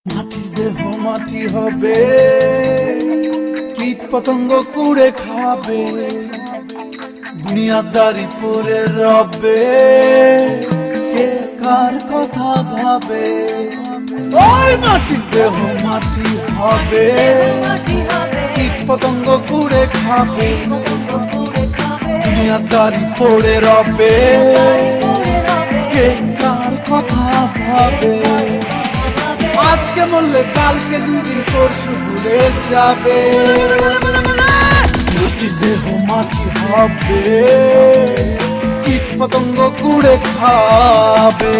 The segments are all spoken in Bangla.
মাটির দেহ মাটি হবে, কীট পতঙ্গ কুড়ে খাবে, দুনিয়াদারি পরে রবে, কে কার কথা ভাবে। ওই মাটির দেহ মাটি হবে, কীট পতঙ্গ কুড়ে খাবে, দুনিয়াদারি পরে রবে, কে কার কথা ভাবে। আজকে বললে কালকে দুদিন পরশু ভুলে যাবে। মাটির দেহ মাটি হবে, কীট পতঙ্গ কুড়ে খাবে।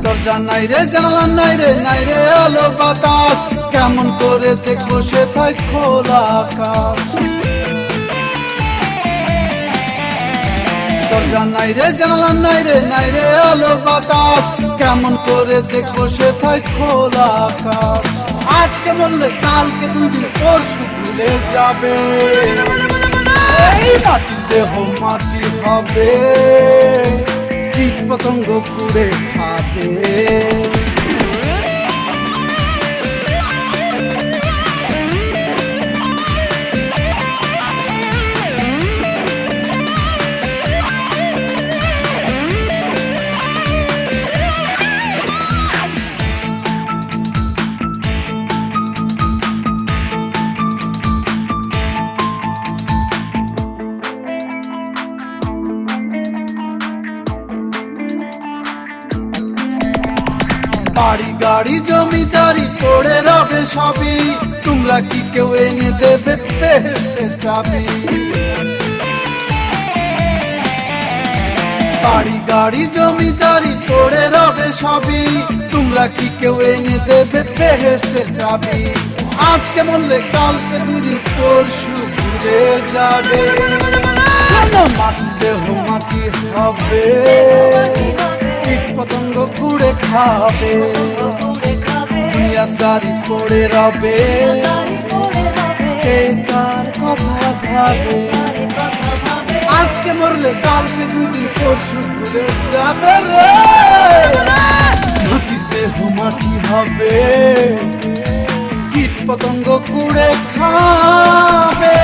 দরজা নাই রে, জানালা নাই রে, নাই রে আলো বাতাস, কেমন করে দেখবো সেটাই খোলা আকাশ। দরজা নাই রে, জানালা নাই রে, নাই রে আলো বাতাস, কেমন করে দেখবো সেটাই খোলা আকাশ। আজকে বললে কালকে দুদিন পরশু ভুলে যাবে। এই মাটির দেহ মাটি হবে, কীট পতঙ্গ কুড়ে খাবে। বাড়ি গাড়ি জমিদারি পড়ে রবে সবই, তোমরা কি কেউ এনে দেবে বেহেশতের চাবি। বাড়ি গাড়ি জমিদারি পড়ে রবে সবই, তোমরা কি কেউ এনে দেবে বেহেশতের চাবি। আজকে বললে কালকে দুদিন পরশু ঘুরে যাবে। মাটির দেহ মাটি হবে, কীট পতঙ্গ কুড়ে খাবে, দুনিয়াদারি পড়ে রবে, কে কার কথা ভাবে। আজকে মরলে কালকে দুদিন পরশু ভুলে যাবে রে। মাটির দেহ মাটি হবে, কীট পতঙ্গ কুড়ে খাবে।